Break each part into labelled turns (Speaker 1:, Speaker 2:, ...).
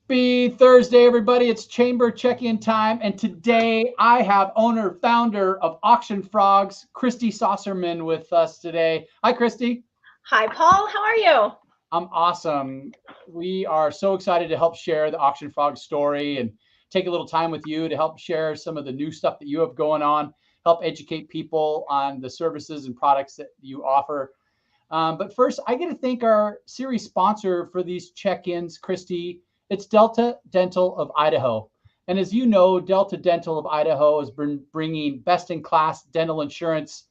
Speaker 1: Happy Thursday, everybody. It's Chamber check-in time. And today I have owner, founder of Auction Frogs, Christy Saucerman with us today. Hi, Christy.
Speaker 2: Hi, Paul. How are you?
Speaker 1: I'm awesome. We are so excited to help share the Auction Frog story and take a little time with you to help share some of the new stuff that you have going on, help educate people on the services and products that you offer. But first, I get to thank our series sponsor for these check-ins, Christy. It's Delta Dental of Idaho. And as you know, Delta Dental of Idaho has been bringing best-in-class dental insurance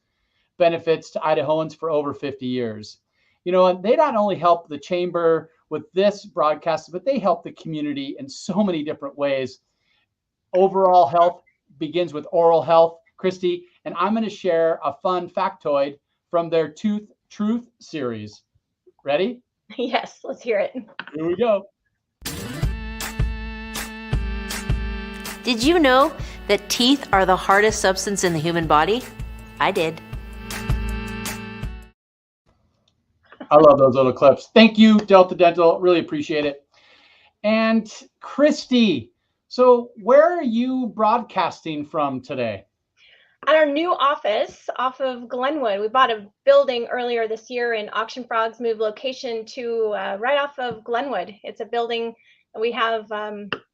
Speaker 1: benefits to Idahoans for over 50 years. And they not only help the chamber with this broadcast, but they help the community in so many different ways. Overall health begins with oral health, Christy, and I'm going to share a fun factoid from their Tooth Truth series. Ready?
Speaker 2: Yes, let's hear it.
Speaker 1: Here we go.
Speaker 3: Did you know that teeth are the hardest substance in the human body? I did.
Speaker 1: I love those little clips. Thank you, Delta Dental. Really appreciate it. And Christy, so where are you broadcasting from today?
Speaker 2: At our new office off of Glenwood, we bought a building earlier this year, and Auction Frogs moved location to right off of Glenwood. It's a building, we have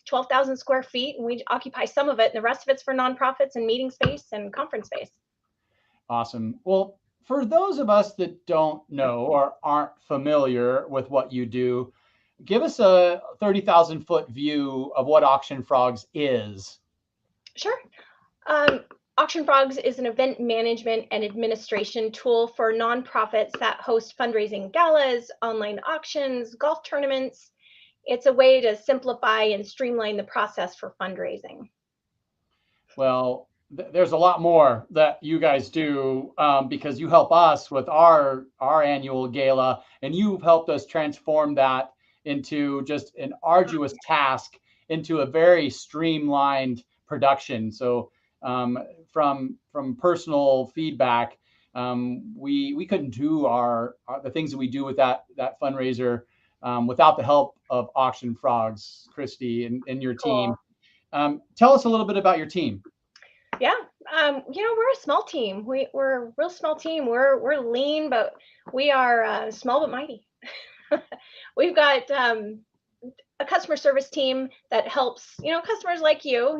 Speaker 2: 12,000 square feet, and we occupy some of it, and the rest of it's for nonprofits and meeting space and conference space.
Speaker 1: Awesome. Well, for those of us that don't know or aren't familiar with what you do, give us a 30,000 foot view of what Auction Frogs is.
Speaker 2: Sure. Auction Frogs is an event management and administration tool for nonprofits that host fundraising galas, online auctions, golf tournaments. It's a way to simplify and streamline the process for fundraising.
Speaker 1: Well, there's a lot more that you guys do because you help us with our annual gala, and you've helped us transform that into just an arduous task into a very streamlined production. So from personal feedback, we couldn't do the things that we do with that fundraiser without the help of Auction Frogs, Christy, and your team.
Speaker 2: Cool.
Speaker 1: Tell us a little bit about your team.
Speaker 2: Yeah, we're a small team. We're a real small team. We're lean, but we are small but mighty. We've got a customer service team that helps, customers like you,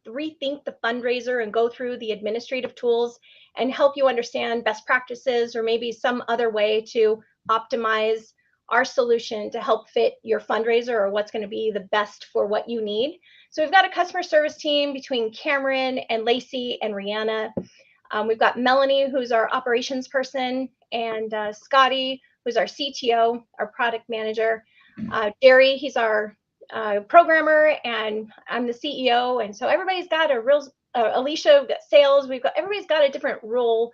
Speaker 2: rethink the fundraiser and go through the administrative tools and help you understand best practices or maybe some other way to optimize our solution to help fit your fundraiser or what's going to be the best for what you need. So we've got a customer service team between Cameron and Lacey and Rihanna. We've got Melanie, who's our operations person, and Scotty, who's our CTO, our product manager. Jerry, he's our programmer, and I'm the CEO. And so everybody's got a real, Alicia, we've got sales, everybody's got a different role,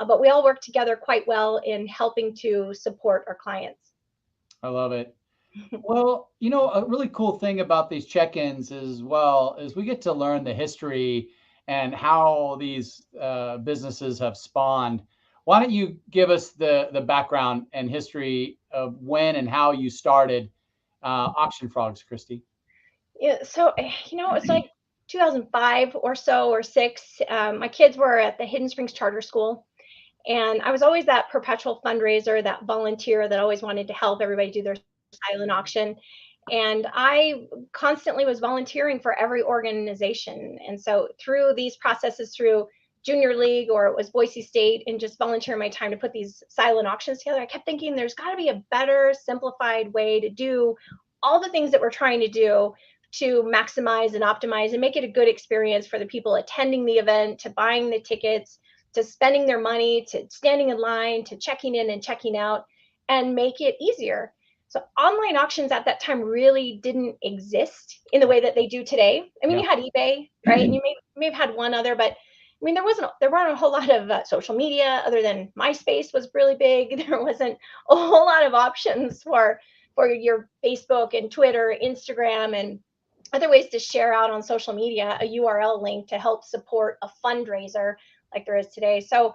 Speaker 2: but we all work together quite well in helping to support our clients.
Speaker 1: I love it. Well, a really cool thing about these check-ins as well is we get to learn the history and how these businesses have spawned. Why don't you give us the background and history of when and how you started Auction Frogs, Christy?
Speaker 2: Yeah, so it's like 2005 or so or six. My kids were at the Hidden Springs Charter School, and I was always that perpetual fundraiser, that volunteer that always wanted to help everybody do their silent auction. And I constantly was volunteering for every organization. And so through these processes, through junior league or it was Boise State, and just volunteering my time to put these silent auctions together, I kept thinking there's got to be a better, simplified way to do all the things that we're trying to do to maximize and optimize and make it a good experience for the people attending the event, to buying the tickets, to spending their money, to standing in line, to checking in and checking out, and make it easier. So online auctions at that time really didn't exist in the way that they do today. I mean, you had eBay, right? And you may have had one other, but I mean, there weren't a whole lot of social media other than MySpace was really big. There wasn't a whole lot of options for your Facebook and Twitter, Instagram, and other ways to share out on social media a URL link to help support a fundraiser like there is today. So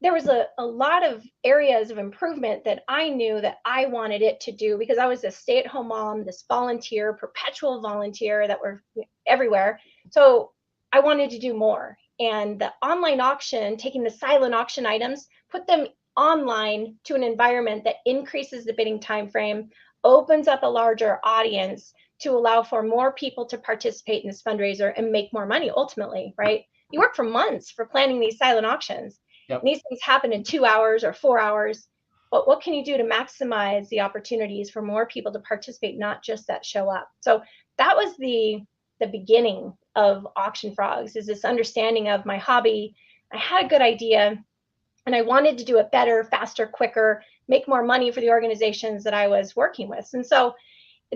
Speaker 2: there was a lot of areas of improvement that I knew that I wanted it to do, because I was a stay-at-home mom, this volunteer, perpetual volunteer that were everywhere. So I wanted to do more. And the online auction, taking the silent auction items, put them online to an environment that increases the bidding time frame, opens up a larger audience to allow for more people to participate in this fundraiser and make more money ultimately, right? You work for months for planning these silent auctions.
Speaker 1: Yep.
Speaker 2: And these things happen in 2 hours or 4 hours. But what can you do to maximize the opportunities for more people to participate, not just that show up? So that was the beginning of Auction Frogs, is this understanding of my hobby. I had a good idea and I wanted to do it better, faster, quicker, make more money for the organizations that I was working with. And so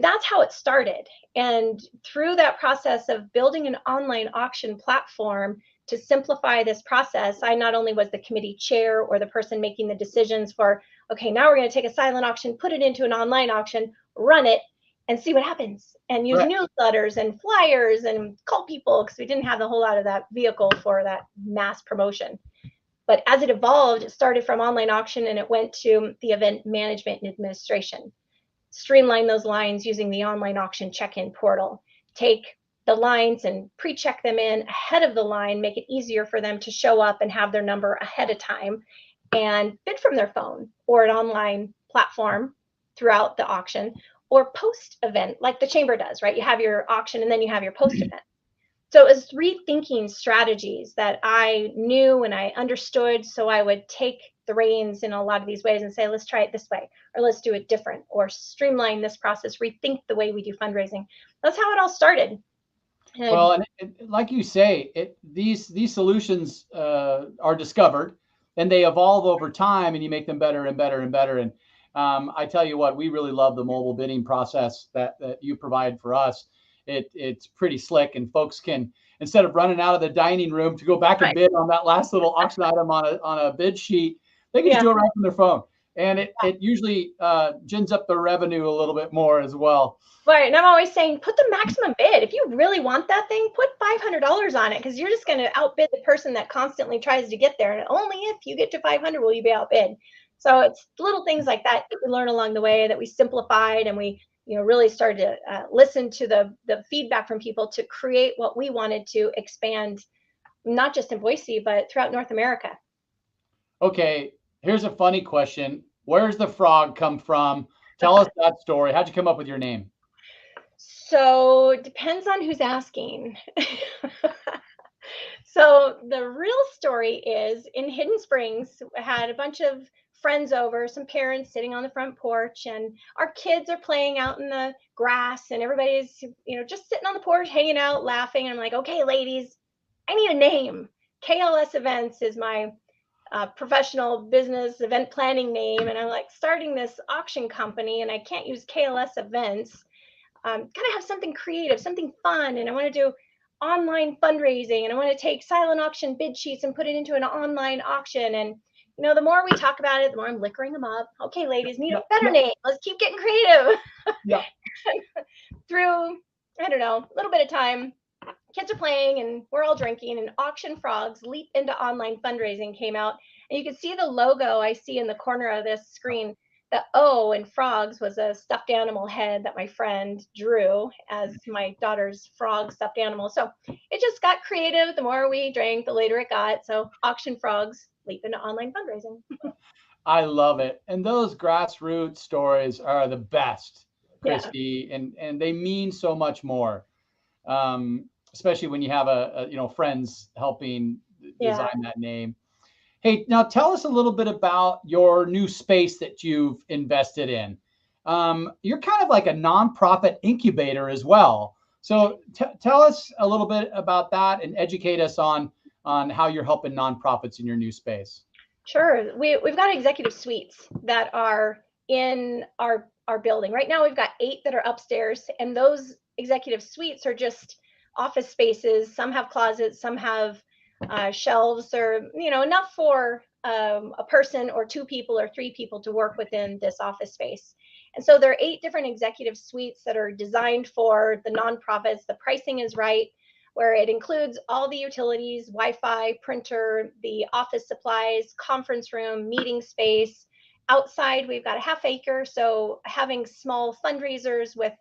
Speaker 2: that's how it started. And through that process of building an online auction platform to simplify this process, I not only was the committee chair or the person making the decisions for, okay, now we're going to take a silent auction, put it into an online auction, run it, and see what happens, and use newsletters and flyers and call people, because we didn't have a whole lot of that vehicle for that mass promotion. But as it evolved, it started from online auction and it went to the event management and administration. Streamline those lines using the online auction check-in portal. Take the lines and pre-check them in ahead of the line, make it easier for them to show up and have their number ahead of time, and bid from their phone or an online platform throughout the auction, or post event like the chamber does, right? You have your auction and then you have your post event. So it was rethinking strategies that I knew and I understood, so I would take the reins in a lot of these ways and say, let's try it this way, or let's do it different, or streamline this process, rethink the way we do fundraising. That's how it all started.
Speaker 1: Well, and like you say, these solutions are discovered and they evolve over time, and you make them better and better and better. And I tell you what, we really love the mobile bidding process that you provide for us. It's pretty slick, and folks can, instead of running out of the dining room to go back and bid on that last little auction item on a bid sheet, they can just do it right from their phone. And it usually gins up their revenue a little bit more as well.
Speaker 2: Right. And I'm always saying, put the maximum bid. If you really want that thing, put $500 on it, because you're just going to outbid the person that constantly tries to get there. And only if you get to 500 will you be outbid. So it's little things like that we learn along the way, that we simplified, and we really started to listen to the feedback from people to create what we wanted to expand, not just in Boise, but throughout North America.
Speaker 1: Okay, here's a funny question. Where's the frog come from? Tell us that story. How'd you come up with your name?
Speaker 2: So it depends on who's asking. So the real story is, in Hidden Springs, I had a bunch of friends over, some parents sitting on the front porch, and our kids are playing out in the grass, and everybody's, just sitting on the porch, hanging out, laughing. And I'm like, okay, ladies, I need a name. KLS Events is my professional business event planning name. And I'm like, starting this auction company, and I can't use KLS Events. Gotta have something creative, something fun. And I want to do online fundraising, and I want to take silent auction bid sheets and put it into an online auction. And the more we talk about it, the more I'm liquoring them up. Okay, ladies, need a better name. Let's keep getting creative.
Speaker 1: Yeah.
Speaker 2: Through, I don't know, a little bit of time, kids are playing and we're all drinking, and Auction Frogs Leap into Online Fundraising came out. And you can see the logo I see in the corner of this screen. The O in frogs was a stuffed animal head that my friend drew as my daughter's frog stuffed animal. So it just got creative. The more we drank, the later it got. So Auction Frogs Leap into Online Fundraising.
Speaker 1: I love it. And those grassroots stories are the best, Christy, and they mean so much more, especially when you have friends helping design that name. Hey, now tell us a little bit about your new space that you've invested in. You're kind of like a nonprofit incubator as well. So tell us a little bit about that and educate us on how you're helping nonprofits in your new space.
Speaker 2: Sure. We've got executive suites that are in our building. Right now, we've got 8 that are upstairs, and those executive suites are just office spaces. Some have closets, some have shelves, or enough for a person or 2 people or 3 people to work within this office space. And so there are 8 different executive suites that are designed for the nonprofits. The pricing is right. where it includes all the utilities, Wi-Fi, printer, the office supplies, conference room, meeting space. Outside, we've got a half acre, so having small fundraisers with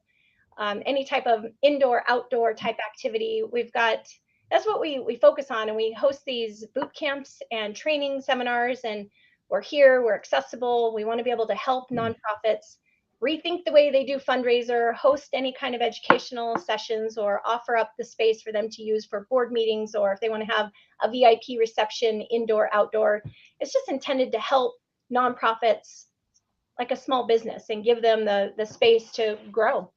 Speaker 2: any type of indoor, outdoor type activity. That's what we focus on. And we host these boot camps and training seminars. And we're accessible. We want to be able to help nonprofits rethink the way they do fundraiser, host any kind of educational sessions, or offer up the space for them to use for board meetings, or if they want to have a VIP reception, indoor, outdoor. It's just intended to help nonprofits like a small business and give them the space to grow.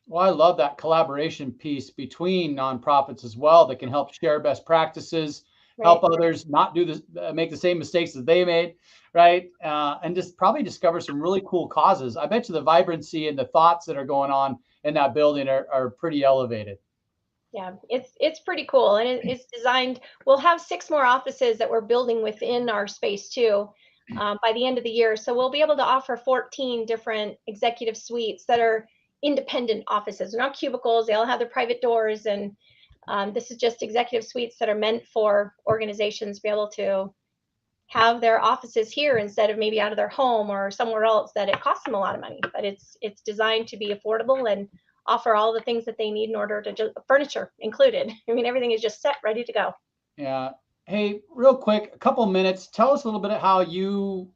Speaker 1: Well, I love that collaboration piece between nonprofits as well that can help share best practices, help others not do this, make the same mistakes that they made, right? And just probably discover some really cool causes. I bet you the vibrancy and the thoughts that are going on in that building are pretty elevated.
Speaker 2: Yeah, it's pretty cool, and it's designed. We'll have 6 more offices that we're building within our space too, by the end of the year. So we'll be able to offer 14 different executive suites that are independent offices. They're not cubicles. They all have their private doors, and this is just executive suites that are meant for organizations to be able to have their offices here instead of maybe out of their home or somewhere else that it costs them a lot of money. But it's designed to be affordable and offer all the things that they need in order to just furniture included. I mean, everything is just set, ready to go.
Speaker 1: Yeah. Hey, real quick, a couple minutes. Tell us a little bit of how you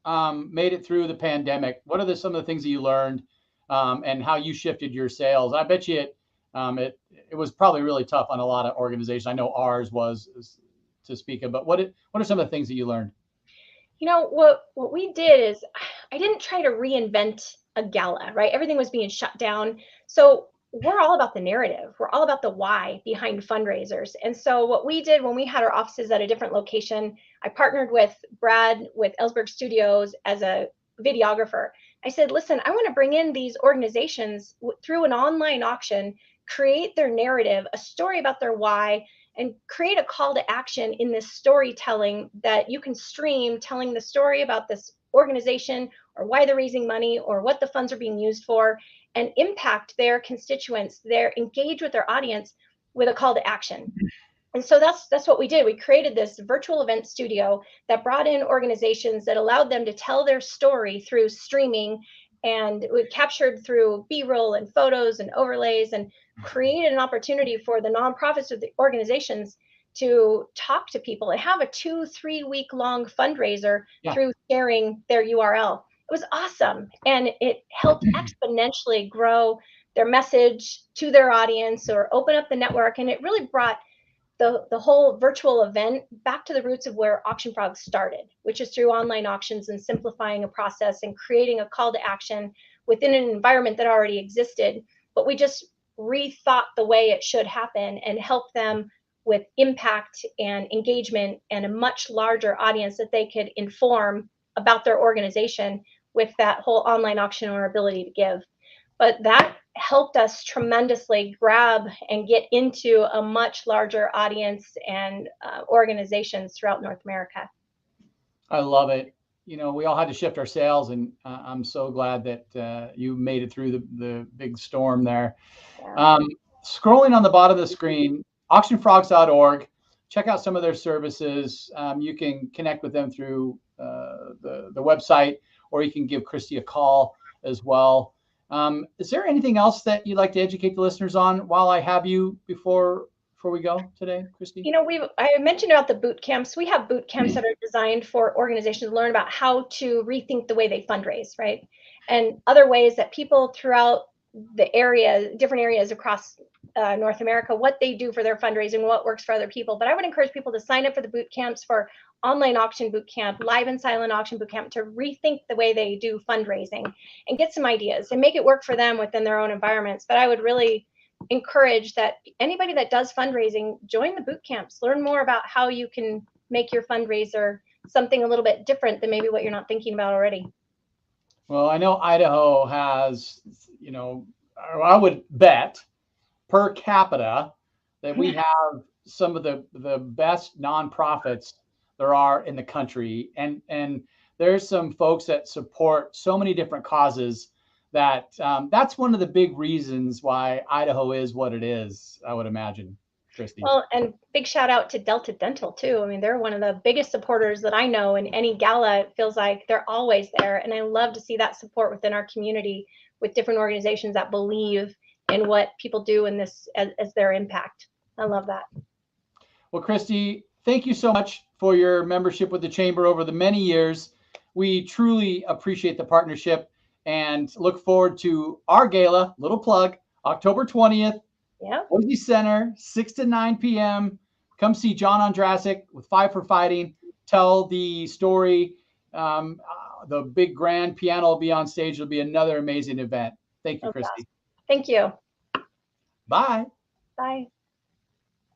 Speaker 1: made it through the pandemic. What are some of the things that you learned, and how you shifted your sales? I bet you it was probably really tough on a lot of organizations. I know ours was, to speak of. But what are some of the things that you learned?
Speaker 2: What we did is, I didn't try to reinvent a gala, right? Everything was being shut down. So we're all about the narrative. We're all about the why behind fundraisers. And so what we did when we had our offices at a different location, I partnered with Brad with Ellsberg Studios as a videographer. I said, listen, I want to bring in these organizations through an online auction, create their narrative, a story about their why, and create a call to action in this storytelling that you can stream, telling the story about this organization or why they're raising money or what the funds are being used for, and impact their constituents, engage with their audience with a call to action. And so that's what we did. We created this virtual event studio that brought in organizations that allowed them to tell their story through streaming, and we captured through B-roll and photos and overlays, and created an opportunity for the nonprofits or the organizations to talk to people and have a 2-3 week long fundraiser through sharing their URL. It was awesome. And it helped exponentially grow their message to their audience or open up the network. And it really brought the whole virtual event back to the roots of where Auction Frog started, which is through online auctions and simplifying a process and creating a call to action within an environment that already existed. But we just rethought the way it should happen and help them with impact and engagement and a much larger audience that they could inform about their organization with that whole online auction or ability to give. But that helped us tremendously grab and get into a much larger audience and organizations throughout North America.
Speaker 1: I love it. We all had to shift our sails, and I'm so glad that you made it through the big storm there. Yeah. Scrolling on the bottom of the screen, auctionfrogs.org. Check out some of their services. You can connect with them through the website, or you can give Christy a call as well. Is there anything else that you'd like to educate the listeners on while I have you before we go today, Christy?
Speaker 2: I mentioned about the boot camps. We have boot camps that are designed for organizations to learn about how to rethink the way they fundraise, right? And other ways that people throughout the area, different areas across North America, what they do for their fundraising, what works for other people. But I would encourage people to sign up for the boot camps, for online auction boot camp, live and silent auction boot camp, to rethink the way they do fundraising and get some ideas and make it work for them within their own environments. But I would really encourage that anybody that does fundraising, join the boot camps, learn more about how you can make your fundraiser something a little bit different than maybe what you're not thinking about already.
Speaker 1: Well, I know Idaho has, I would bet per capita that we have some of the best nonprofits there are in the country. And there's some folks that support so many different causes that that's one of the big reasons why Idaho is what it is, I would imagine. Christy.
Speaker 2: Well, and big shout out to Delta Dental too. I mean, they're one of the biggest supporters that I know, and any gala, it feels like they're always there. And I love to see that support within our community with different organizations that believe in what people do in this as their impact. I love that.
Speaker 1: Well, Christy, thank you so much for your membership with the Chamber over the many years. We truly appreciate the partnership and look forward to our gala, little plug, October 20th,
Speaker 2: Yeah.
Speaker 1: Boise Center, 6 to 9 p.m. Come see John Ondrasik with Five for Fighting. Tell the story. The big grand piano will be on stage. It'll be another amazing event. Thank you, Christy.
Speaker 2: Thank you.
Speaker 1: Bye.
Speaker 2: Bye.